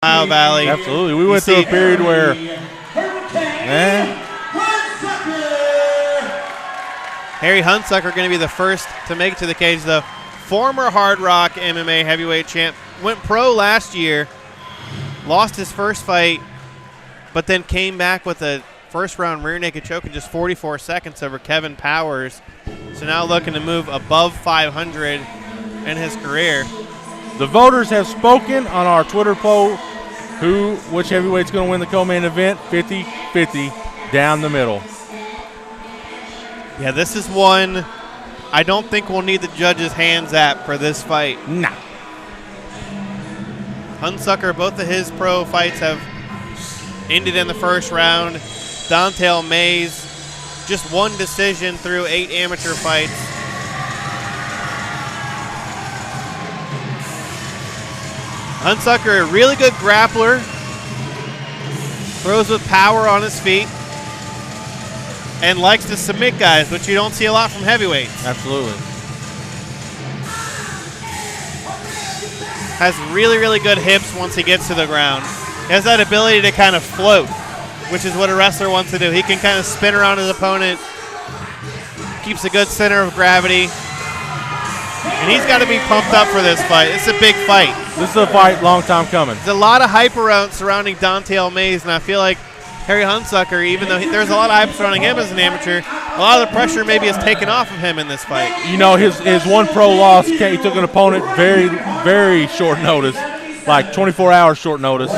Ohio Valley. Absolutely. We went through a period where, Harry Hunsucker going to be the first to make it to the cage, though. Former Hard Rock MMA heavyweight champ. Went pro last year. Lost his first fight, but then came back with a first-round rear naked choke in just 44 seconds over Kevin Powers. So now looking to move above 500 in his career. The voters have spoken on our Twitter poll which heavyweight's going to win the co-main event. 50-50 down the middle. Yeah, this is one I don't think we'll need the judges' hands at for this fight. Nah. Hunsucker, both of his pro fights have ended in the first round. Dontel Mays, just one decision through 8 amateur fights. Hunsucker, a really good grappler. Throws with power on his feet. And likes to submit guys, which you don't see a lot from heavyweights. Absolutely. Has really, really good hips once he gets to the ground. He has that ability to kind of float, which is what a wrestler wants to do. He can kind of spin around his opponent, keeps a good center of gravity. And he's got to be pumped up for this fight. It's a big fight. This is a fight, long time coming. There's a lot of hype around surrounding Dontel Mays, and I feel like Harry Hunsucker, even though there's a lot of hype surrounding him as an amateur, a lot of the pressure maybe is taken off of him in this fight. You know, his one pro loss, he took an opponent very, very short notice, like 24 hours short notice.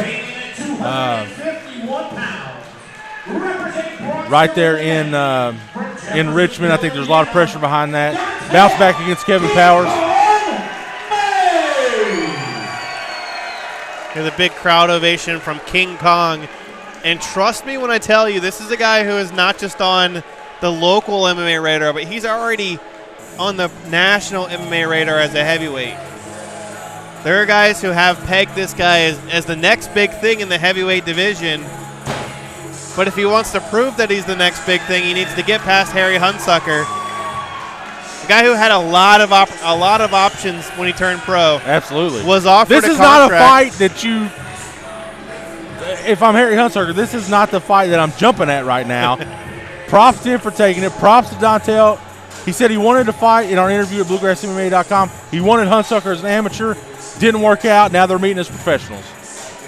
Right there in Richmond, I think there's a lot of pressure behind that. Bounce back against Kevin Powers. Here's a big crowd ovation from King Kong. And trust me when I tell you, this is a guy who is not just on the local MMA radar, but he's already on the national MMA radar as a heavyweight. There are guys who have pegged this guy as the next big thing in the heavyweight division. But if he wants to prove that he's the next big thing, he needs to get past Harry Hunsucker, a guy who had a lot of options when he turned pro. Absolutely. Was offered This is not a fight that you. If I'm Harry Hunsucker, this is not the fight that I'm jumping at right now. Props to him for taking it. Props to Dontel. He said he wanted to fight in our interview at BluegrassMMA.com. He wanted Hunsucker as an amateur. Didn't work out. Now they're meeting as professionals.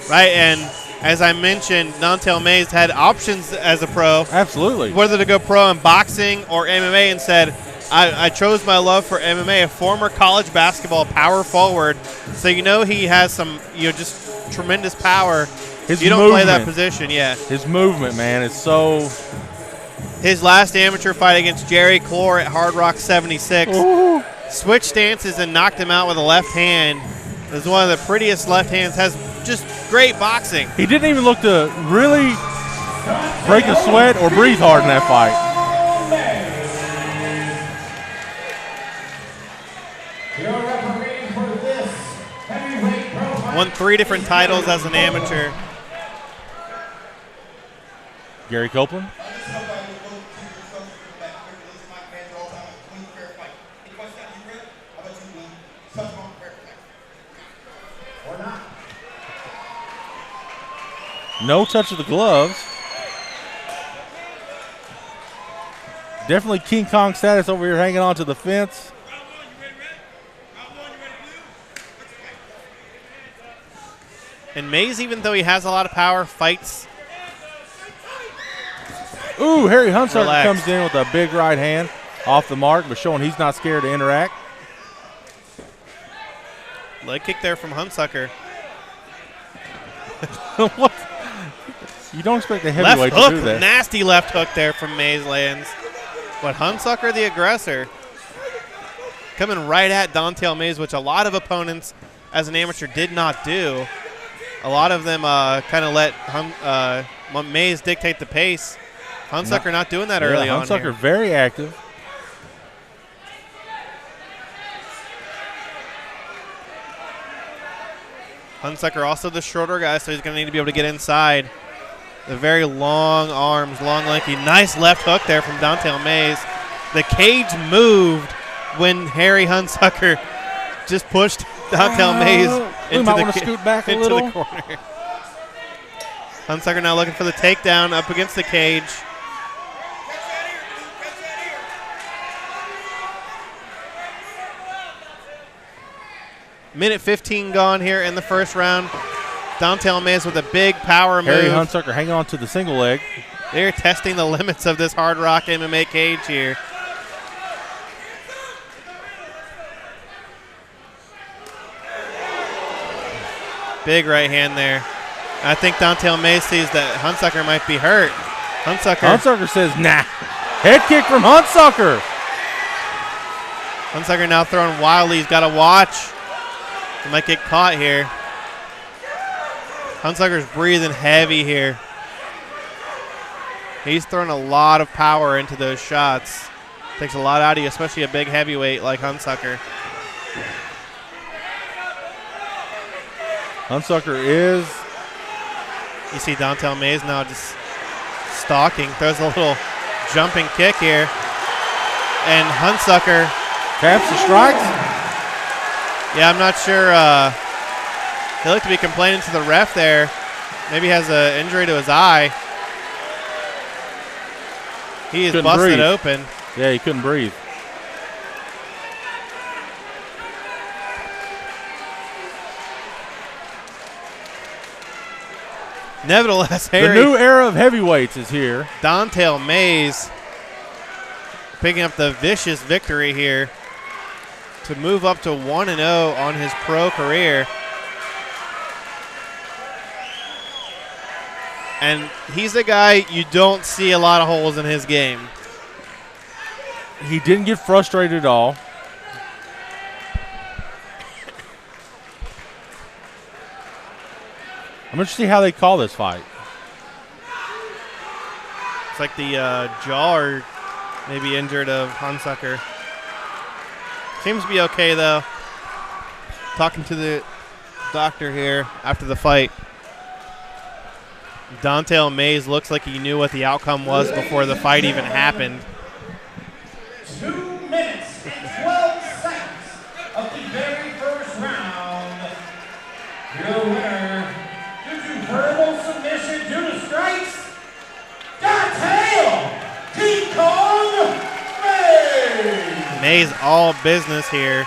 Right, and as I mentioned, Dontel Mays had options as a pro. Absolutely. Whether to go pro in boxing or MMA, and said, I chose my love for MMA, a former college basketball power forward. So you know he has some, just tremendous power. You don't play that position, yeah. His movement, man, is so. His last amateur fight against Jerry Clore at Hard Rock 76. Ooh. Switched stances and knocked him out with a left hand. It was one of the prettiest left hands. Has just great boxing. He didn't even look to really break a sweat or breathe hard in that fight. Won 3 different titles as an amateur. Gary Copeland. No touch of the gloves. Definitely King Kong status over here hanging on to the fence. And Mays, even though he has a lot of power, fights. Ooh, Harry Hunsucker comes in with a big right hand off the mark, but showing he's not scared to interact. Leg kick there from Hunsucker. What? You don't expect the heavyweight left hook, to do that. Nasty left hook there from Mays lands. But Hunsucker, the aggressor, coming right at Dontel Mays, which a lot of opponents as an amateur did not do. A lot of them kind of let Mays dictate the pace. Hunsucker not doing that early on here. Hunsucker very active. Hunsucker also the shorter guy, so he's going to need to be able to get inside. The very long arms, long lanky. Nice left hook there from Dontel Mays. The cage moved when Harry Hunsucker just pushed Dontel Mays into the corner. Hunsucker now looking for the takedown up against the cage. Minute 15 gone here in the first round. Dontel Mays with a big power move. Harry Hunsucker hanging on to the single leg. They're testing the limits of this Hard Rock MMA cage here. Big right hand there. I think Dontel Mays sees that Hunsucker might be hurt. Hunsucker says, nah. Head kick from Hunsucker. Hunsucker now throwing wildly. He's got to watch. He might get caught here. Hunsucker's breathing heavy here. He's throwing a lot of power into those shots. Takes a lot out of you, especially a big heavyweight like Hunsucker. Hunsucker is. You see Dontel Mays now just stalking. Throws a little jumping kick here. And Hunsucker taps the strikes. Yeah, I'm not sure. They look to be complaining to the ref there. Maybe has an injury to his eye. He is busted open. Yeah, he couldn't breathe. Nevertheless, Harry, the new era of heavyweights is here. Dontel Mays picking up the vicious victory here to move up to 1-0 on his pro career. And he's a guy you don't see a lot of holes in his game. He didn't get frustrated at all. I'm interested to see how they call this fight. It's like the jaw or maybe injured of Hunsucker. Seems to be okay, though. Talking to the doctor here after the fight. Dontel Mays looks like he knew what the outcome was before the fight even happened. 2 minutes and 12 seconds of the very first round. Your winner, due to verbal submission due to strikes, Dontel King Kong Mays. Mays all business here.